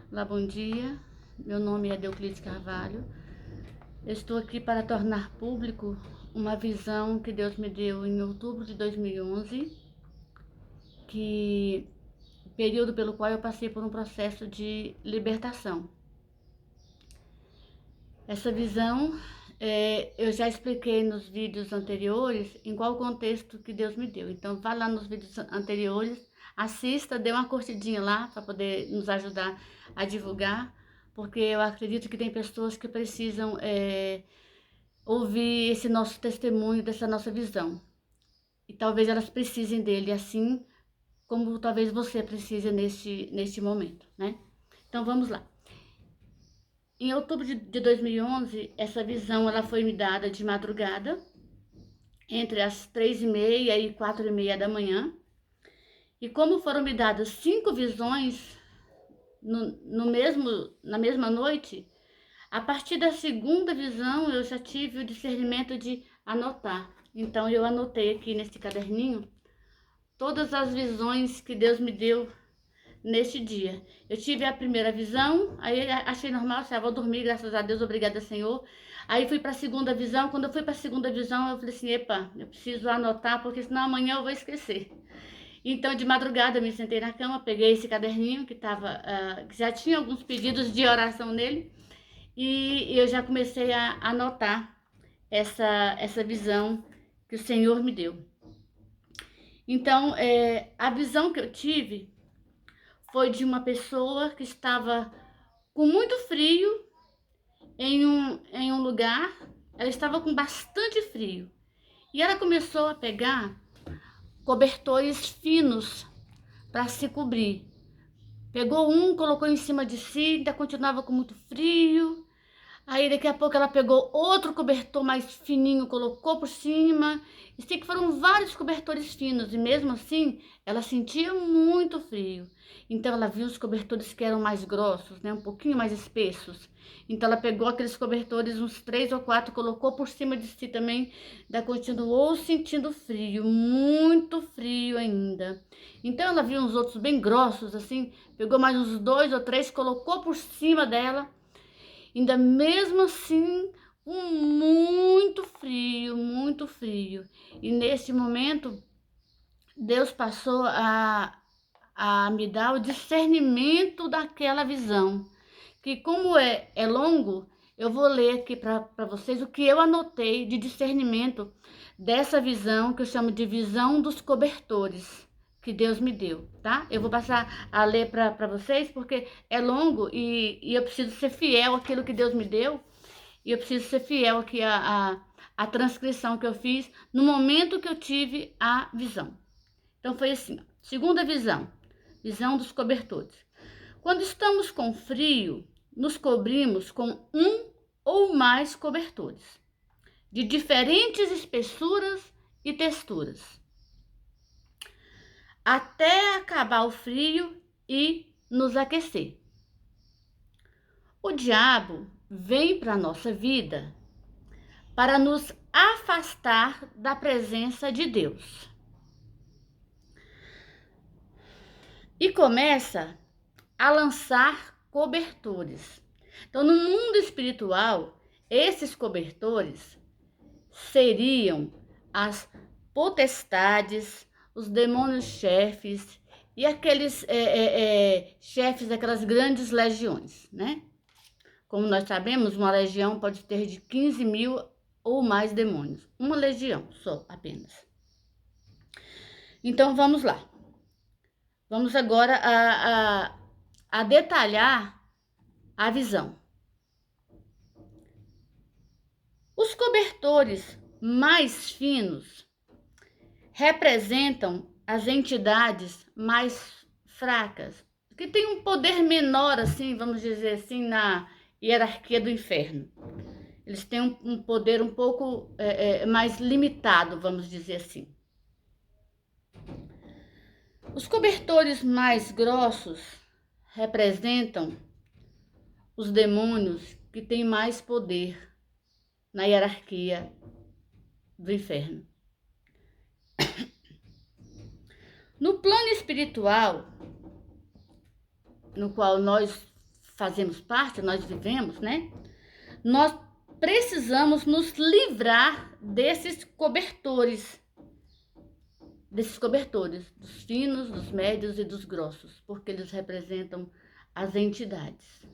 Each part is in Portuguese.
Olá, bom dia. Meu nome é Deoclides Carvalho. Eu estou aqui para tornar público uma visão que Deus me deu em outubro de 2011, período pelo qual eu passei por um processo de libertação. Essa visão eu já expliquei nos vídeos anteriores em qual contexto que Deus me deu. Então, vá lá nos vídeos anteriores, assista, dê uma curtidinha lá para poder nos ajudar a divulgar, porque eu acredito que tem pessoas que precisam ouvir esse nosso testemunho, dessa nossa visão. E talvez elas precisem dele, assim como talvez você precise neste momento, né? Então, vamos lá. Em outubro de 2011, essa visão ela foi me dada de madrugada, entre as 3h30 e 4h30 da manhã. E como foram me dadas 5 visões na mesma noite, a partir da segunda visão eu já tive o discernimento de anotar. Então eu anotei aqui nesse caderninho todas as visões que Deus me deu neste dia. Eu tive a primeira visão, aí achei normal, vou dormir, graças a Deus, obrigada, Senhor. Aí fui para a segunda visão. Quando eu fui para a segunda visão, eu falei assim: epa, eu preciso anotar, porque senão amanhã eu vou esquecer. Então, de madrugada, eu me sentei na cama, peguei esse caderninho que que já tinha alguns pedidos de oração nele, e eu já comecei a anotar essa visão que o Senhor me deu. Então, a visão que eu tive foi de uma pessoa que estava com muito frio em um lugar. Ela estava com bastante frio e ela começou a pegar cobertores finos para se cobrir. Pegou um, colocou em cima de si, ainda continuava com muito frio. Aí daqui a pouco ela pegou outro cobertor mais fininho, colocou por cima. E sei que foram vários cobertores finos e mesmo assim ela sentia muito frio. Então ela viu os cobertores que eram mais grossos, né, um pouquinho mais espessos. Então ela pegou aqueles cobertores, uns 3 ou 4, colocou por cima de si também. Ainda continuou sentindo frio, muito frio ainda. Então ela viu uns outros bem grossos assim, pegou mais uns 2 ou 3, colocou por cima dela. Ainda mesmo assim, muito frio, muito frio. E nesse momento, Deus passou a me dar o discernimento daquela visão. Que como é longo, eu vou ler aqui para vocês o que eu anotei de discernimento dessa visão, que eu chamo de visão dos cobertores, que Deus me deu, tá? Eu vou passar a ler para vocês, porque é longo e eu preciso ser fiel àquilo que Deus me deu, e eu preciso ser fiel aqui à transcrição que eu fiz no momento que eu tive a visão. Então foi assim, ó. Segunda visão, visão dos cobertores. Quando estamos com frio, nos cobrimos com um ou mais cobertores, de diferentes espessuras e texturas, até acabar o frio e nos aquecer. O diabo vem para a nossa vida para nos afastar da presença de Deus. E começa a lançar cobertores. Então, no mundo espiritual, esses cobertores seriam as potestades, os demônios chefes e aqueles chefes daquelas grandes legiões, né? Como nós sabemos, uma legião pode ter de 15.000 ou mais demônios. Uma legião só, apenas. Então, vamos lá. Vamos agora a detalhar a visão. Os cobertores mais finos representam as entidades mais fracas, que têm um poder menor, assim, vamos dizer assim, na hierarquia do inferno. Eles têm um poder um pouco mais limitado, vamos dizer assim. Os cobertores mais grossos representam os demônios que têm mais poder na hierarquia do inferno. No plano espiritual, no qual nós fazemos parte, nós vivemos, né? Nós precisamos nos livrar desses cobertores, dos finos, dos médios e dos grossos, porque eles representam as entidades.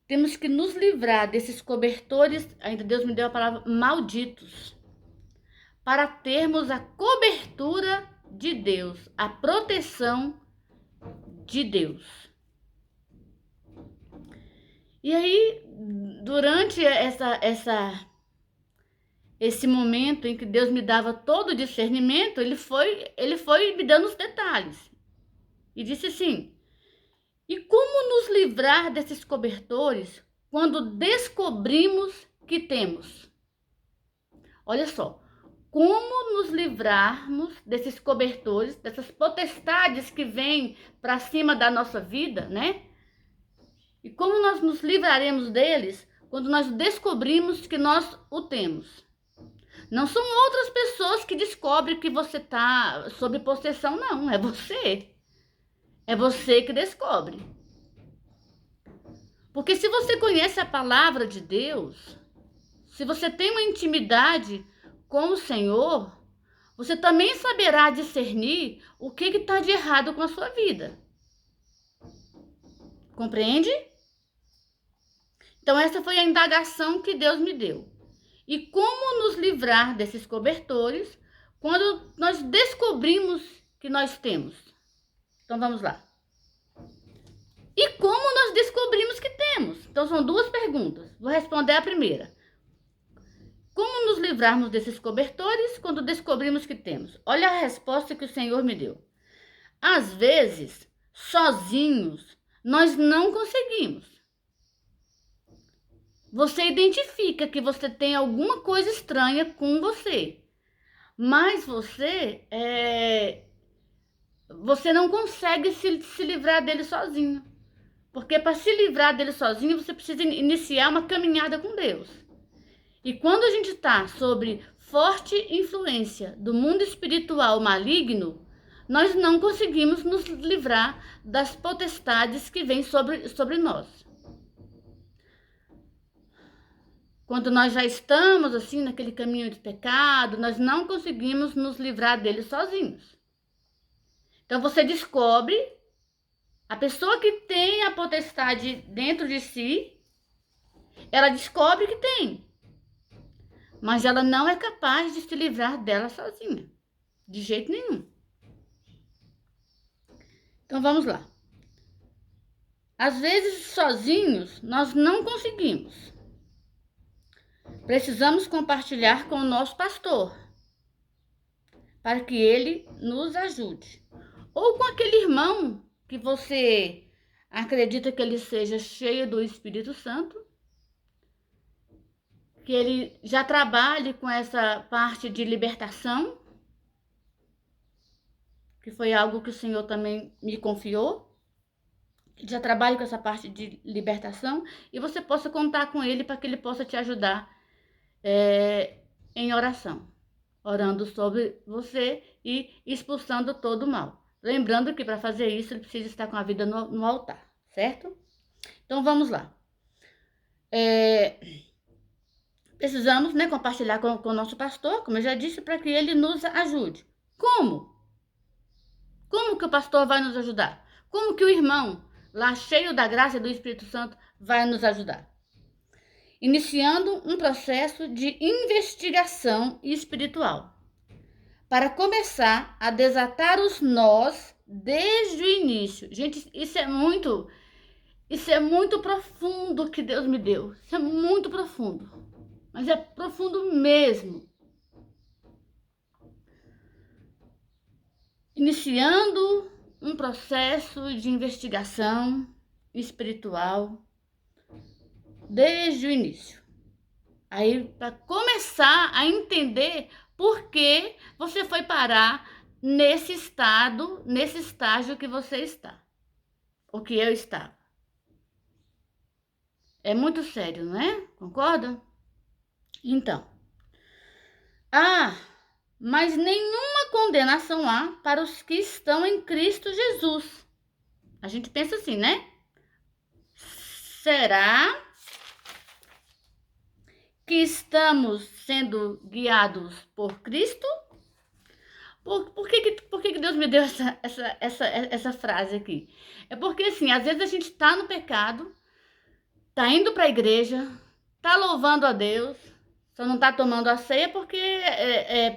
Temos que nos livrar desses cobertores, ainda Deus me deu a palavra malditos, para termos a cobertura de Deus, a proteção de Deus. E aí, durante esse momento em que Deus me dava todo o discernimento, ele foi me dando os detalhes. E disse assim: e como nos livrar desses cobertores quando descobrimos que temos? Olha só, como nos livrarmos desses cobertores, dessas potestades que vêm para cima da nossa vida, né? E como nós nos livraremos deles quando nós descobrimos que nós o temos? Não são outras pessoas que descobrem que você está sob possessão, não. É você. É você que descobre. Porque se você conhece a palavra de Deus, se você tem uma intimidade com o Senhor, você também saberá discernir o que está de errado com a sua vida. Compreende? Então essa foi a indagação que Deus me deu. E como nos livrar desses cobertores quando nós descobrimos que nós temos? Então vamos lá. E como nós descobrimos que temos? Então são duas perguntas. Vou responder a primeira. Como nos livrarmos desses cobertores quando descobrimos que temos? Olha a resposta que o Senhor me deu. Às vezes, sozinhos, nós não conseguimos. Você identifica que você tem alguma coisa estranha com você, mas você não consegue se livrar dele sozinho. Porque para se livrar dele sozinho, você precisa iniciar uma caminhada com Deus. E quando a gente está sob forte influência do mundo espiritual maligno, nós não conseguimos nos livrar das potestades que vêm sobre nós. Quando nós já estamos assim naquele caminho de pecado, nós não conseguimos nos livrar dele sozinhos. Então você descobre, a pessoa que tem a potestade dentro de si, ela descobre que tem. Mas ela não é capaz de se livrar dela sozinha. De jeito nenhum. Então vamos lá. Às vezes, sozinhos, nós não conseguimos. Precisamos compartilhar com o nosso pastor, para que ele nos ajude. Ou com aquele irmão que você acredita que ele seja cheio do Espírito Santo, que ele já trabalhe com essa parte de libertação, que foi algo que o Senhor também me confiou, já trabalhe com essa parte de libertação, e você possa contar com ele para que ele possa te ajudar em oração, orando sobre você e expulsando todo o mal. Lembrando que para fazer isso ele precisa estar com a vida no altar, certo? Então vamos lá. Precisamos, compartilhar com o nosso pastor, como eu já disse, para que ele nos ajude. Como? Como que o pastor vai nos ajudar? Como que o irmão, lá cheio da graça do Espírito Santo, vai nos ajudar? Iniciando um processo de investigação espiritual, para começar a desatar os nós desde o início. Gente, isso é muito profundo que Deus me deu. Isso é muito profundo, mas é profundo mesmo. Iniciando um processo de investigação espiritual desde o início. Aí, para começar a entender por que você foi parar nesse estágio que você está, o que eu estava. É muito sério, não é? Concorda? Então, mas nenhuma condenação há para os que estão em Cristo Jesus. a gente pensa assim, né? Será que estamos sendo guiados por Cristo? Por que Deus me deu essa frase aqui? É porque, assim, às vezes a gente tá no pecado, tá indo para a igreja, tá louvando a Deus, só não tá tomando a ceia porque,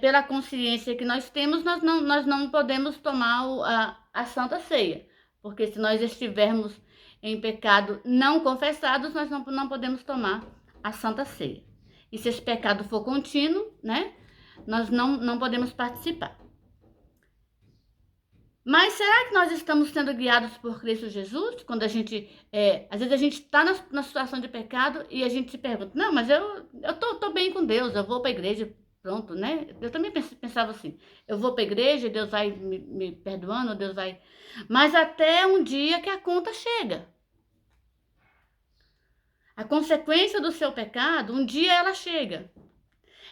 pela consciência que nós temos, nós não podemos tomar a Santa Ceia. Porque se nós estivermos em pecado não confessados, nós não podemos tomar a Santa Ceia. E se esse pecado for contínuo, né, nós não podemos participar. Mas será que nós estamos sendo guiados por Cristo Jesus? Quando a gente, às vezes a gente está na situação de pecado e a gente se pergunta, não, mas eu tô bem com Deus, eu vou para a igreja, pronto, né? Eu também pensava assim, eu vou para a igreja, Deus vai me perdoando, Deus vai... Mas até um dia que a conta chega. A consequência do seu pecado, um dia ela chega.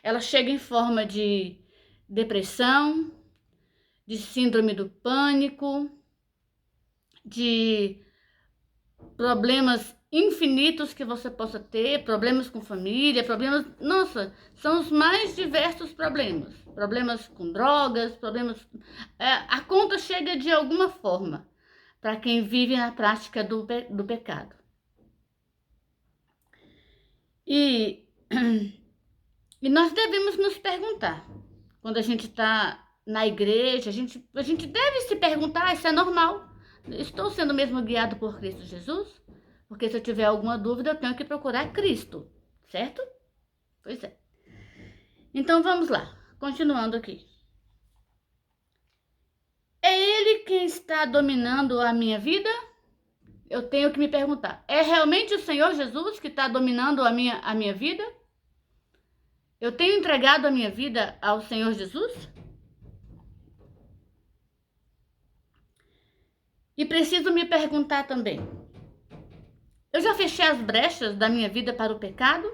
Ela chega em forma de depressão, de síndrome do pânico, de problemas infinitos que você possa ter, problemas com família, problemas... Nossa, são os mais diversos problemas. Problemas com drogas, problemas... a conta chega de alguma forma para quem vive na prática do pecado. E nós devemos nos perguntar, quando a gente está na igreja, a gente deve se perguntar, isso é normal. Estou sendo mesmo guiado por Cristo Jesus? Porque se eu tiver alguma dúvida, eu tenho que procurar Cristo, certo? Pois é. Então vamos lá, continuando aqui. É Ele quem está dominando a minha vida? Eu tenho que me perguntar, é realmente o Senhor Jesus que está dominando a minha vida? Eu tenho entregado a minha vida ao Senhor Jesus? E preciso me perguntar também, eu já fechei as brechas da minha vida para o pecado?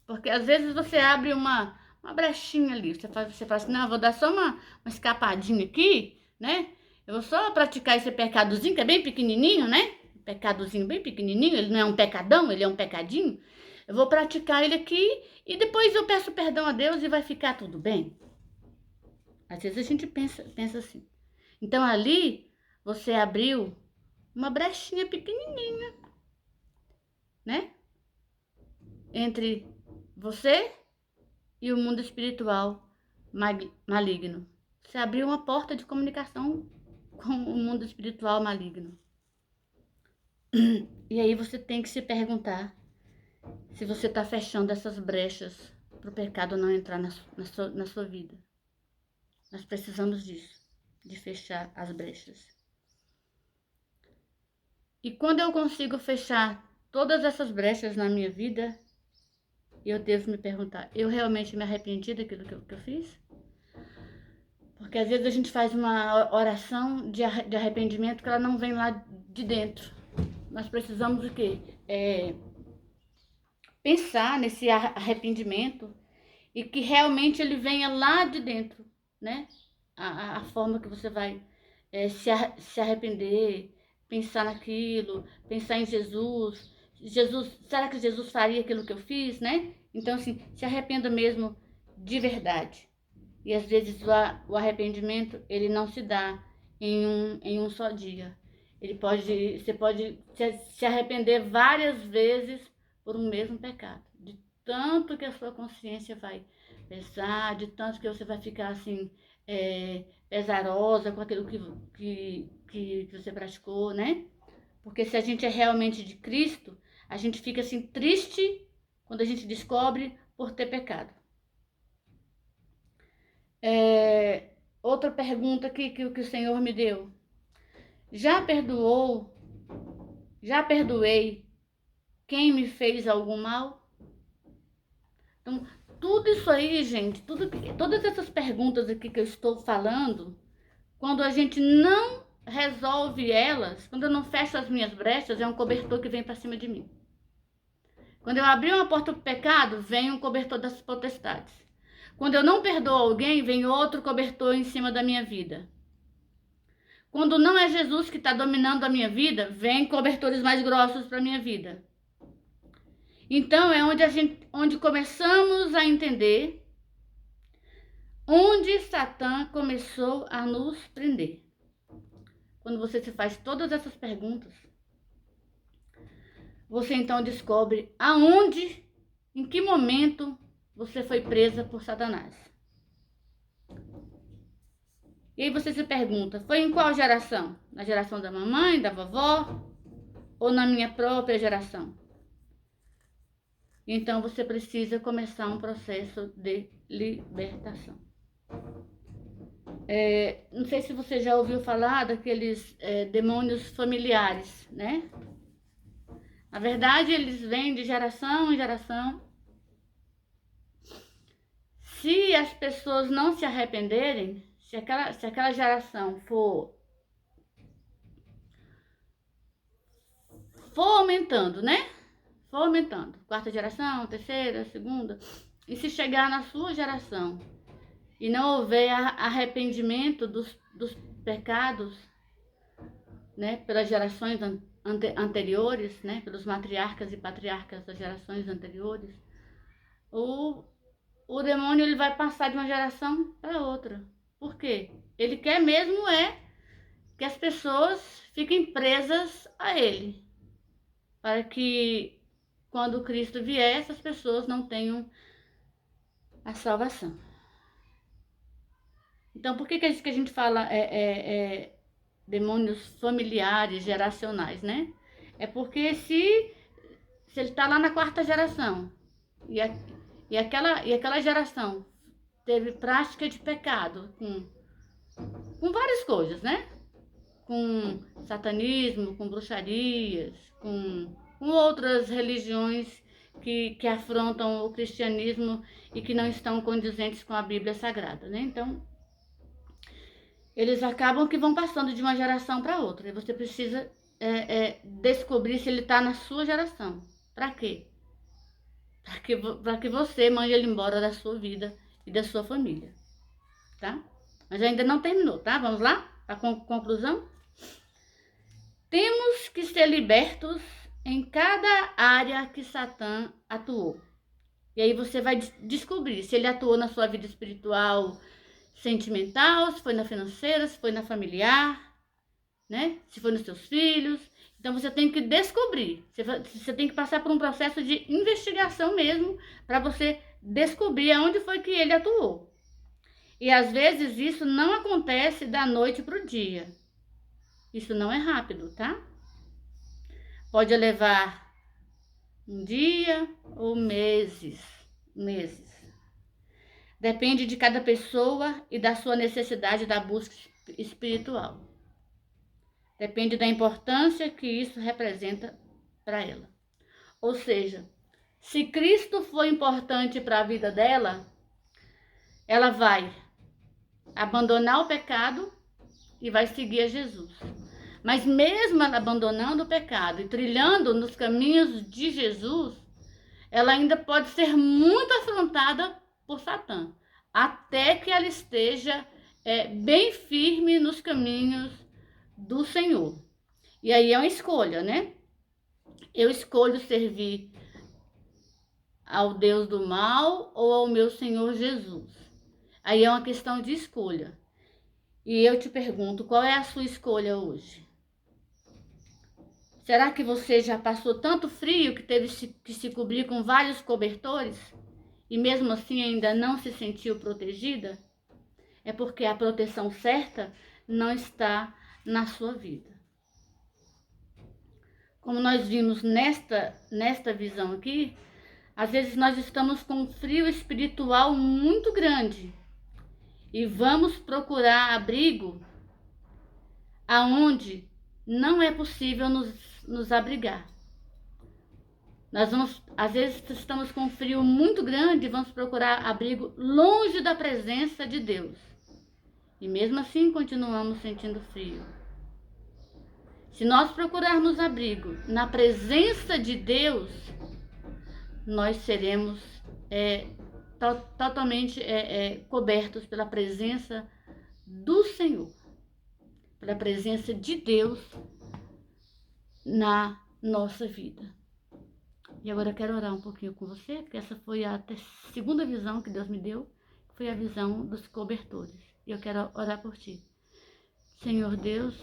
Porque às vezes você abre uma brechinha ali, você fala assim, não, eu vou dar só uma escapadinha aqui, né? Eu vou só praticar esse pecadozinho, que é bem pequenininho, né? Um pecadozinho bem pequenininho, ele não é um pecadão, ele é um pecadinho. Eu vou praticar ele aqui e depois eu peço perdão a Deus e vai ficar tudo bem. Às vezes a gente pensa assim. Então ali você abriu uma brechinha pequenininha, né? Entre você e o mundo espiritual maligno. Você abriu uma porta de comunicação com o mundo espiritual maligno. E aí você tem que se perguntar se você está fechando essas brechas para o pecado não entrar na sua vida. Nós precisamos disso, de fechar as brechas. E quando eu consigo fechar todas essas brechas na minha vida, eu devo me perguntar, eu realmente me arrependi daquilo que eu fiz? Porque às vezes a gente faz uma oração de arrependimento que ela não vem lá de dentro. Nós precisamos o quê? Pensar nesse arrependimento e que realmente ele venha lá de dentro, né? A forma que você vai se arrepender, pensar naquilo, pensar em Jesus. Será que Jesus faria aquilo que eu fiz, né? Então, assim, se arrependa mesmo de verdade. E às vezes o arrependimento, ele não se dá em um só dia. Você pode se arrepender várias vezes por um mesmo pecado. De tanto que a sua consciência vai pesar, de tanto que você vai ficar assim, pesarosa com aquilo que você praticou, né? Porque se a gente é realmente de Cristo, a gente fica assim triste quando a gente descobre por ter pecado. Outra pergunta aqui que o Senhor me deu. Já perdoei quem me fez algum mal? Então, tudo isso aí, gente, todas essas perguntas aqui que eu estou falando, quando a gente não resolve elas, quando eu não fecho as minhas brechas, é um cobertor que vem para cima de mim. Quando eu abri uma porta para o pecado, vem um cobertor das potestades. Quando eu não perdoo alguém, vem outro cobertor em cima da minha vida. Quando não é Jesus que está dominando a minha vida, vem cobertores mais grossos para a minha vida. Então é onde começamos a entender onde Satã começou a nos prender. Quando você se faz todas essas perguntas, você então descobre aonde, em que momento você foi presa por Satanás. E aí você se pergunta, foi em qual geração? Na geração da mamãe, da vovó ou na minha própria geração? Então você precisa começar um processo de libertação. Não sei se você já ouviu falar daqueles demônios familiares, né? Na verdade, eles vêm de geração em geração. Se as pessoas não se arrependerem, se aquela geração for aumentando, né? For aumentando. Quarta geração, terceira, segunda. E se chegar na sua geração e não houver arrependimento dos pecados, né? Pelas gerações anteriores, né? Pelos matriarcas e patriarcas das gerações anteriores, o demônio ele vai passar de uma geração para outra. Por quê? Ele quer mesmo que as pessoas fiquem presas a ele, para que quando Cristo vier, essas pessoas não tenham a salvação. Então, por que a gente fala demônios familiares, geracionais, né? É porque se ele está lá na quarta geração e aquela geração teve prática de pecado com várias coisas, né? Com satanismo, com bruxarias, com outras religiões que afrontam o cristianismo e que não estão condizentes com a Bíblia Sagrada, né? Então, eles acabam que vão passando de uma geração para outra. E você precisa descobrir se ele está na sua geração. Para quê? Para que você mande ele embora da sua vida e da sua família, tá? Mas ainda não terminou, tá? Vamos lá? Para conclusão? Temos que ser libertos em cada área que Satã atuou. E aí você vai descobrir se ele atuou na sua vida espiritual, sentimental, se foi na financeira, se foi na familiar, né? Se foi nos seus filhos. Então você tem que descobrir. Você tem que passar por um processo de investigação mesmo para você descobrir aonde foi que ele atuou. E às vezes isso não acontece da noite para o dia. Isso não é rápido, tá? Pode levar um dia ou meses. Depende de cada pessoa e da sua necessidade da busca espiritual. Depende da importância que isso representa para ela. Ou seja, se Cristo foi importante para a vida dela, ela vai abandonar o pecado e vai seguir a Jesus. Mas mesmo ela abandonando o pecado e trilhando nos caminhos de Jesus, ela ainda pode ser muito afrontada por Satã, até que ela esteja bem firme nos caminhos do Senhor. E aí é uma escolha, né? Eu escolho servir ao Deus do mal ou ao meu Senhor Jesus. Aí é uma questão de escolha. E eu te pergunto, qual é a sua escolha hoje? Será que você já passou tanto frio que teve que se cobrir com vários cobertores e mesmo assim ainda não se sentiu protegida? É porque a proteção certa não está na sua vida. Como nós vimos nesta visão aqui, às vezes nós estamos com um frio espiritual muito grande e vamos procurar abrigo aonde não é possível nos abrigar. Às vezes estamos com um frio muito grande e vamos procurar abrigo longe da presença de Deus. E mesmo assim continuamos sentindo frio. Se nós procurarmos abrigo na presença de Deus, nós seremos totalmente cobertos pela presença do Senhor. pela presença de Deus na nossa vida. E agora eu quero orar um pouquinho com você, porque essa foi a segunda visão que Deus me deu, foi a visão dos cobertores. E eu quero orar por ti. Senhor Deus,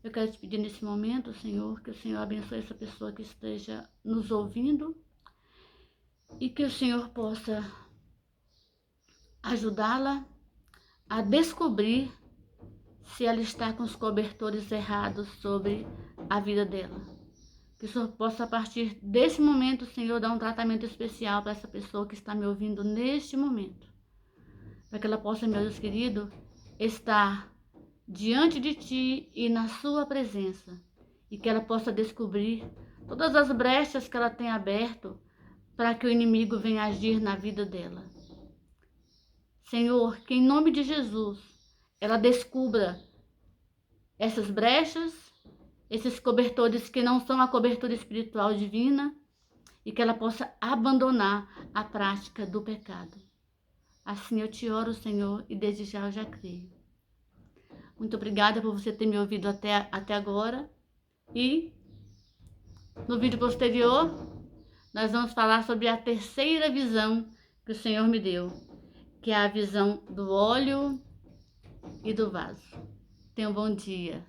eu quero te pedir nesse momento, Senhor, que o Senhor abençoe essa pessoa que esteja nos ouvindo e que o Senhor possa ajudá-la a descobrir se ela está com os cobertores errados sobre a vida dela. Que o Senhor possa, a partir desse momento, Senhor, dar um tratamento especial para essa pessoa que está me ouvindo neste momento. Para que ela possa, meu Deus querido, estar diante de Ti e na Sua presença. E que ela possa descobrir todas as brechas que ela tem aberto para que o inimigo venha agir na vida dela. Senhor, que em nome de Jesus, ela descubra essas brechas, esses cobertores que não são a cobertura espiritual divina, e que ela possa abandonar a prática do pecado. Assim eu te oro, Senhor, e desde já eu já creio. Muito obrigada por você ter me ouvido até agora. E no vídeo posterior, nós vamos falar sobre a terceira visão que o Senhor me deu, que é a visão do óleo e do vaso. Tenha um bom dia.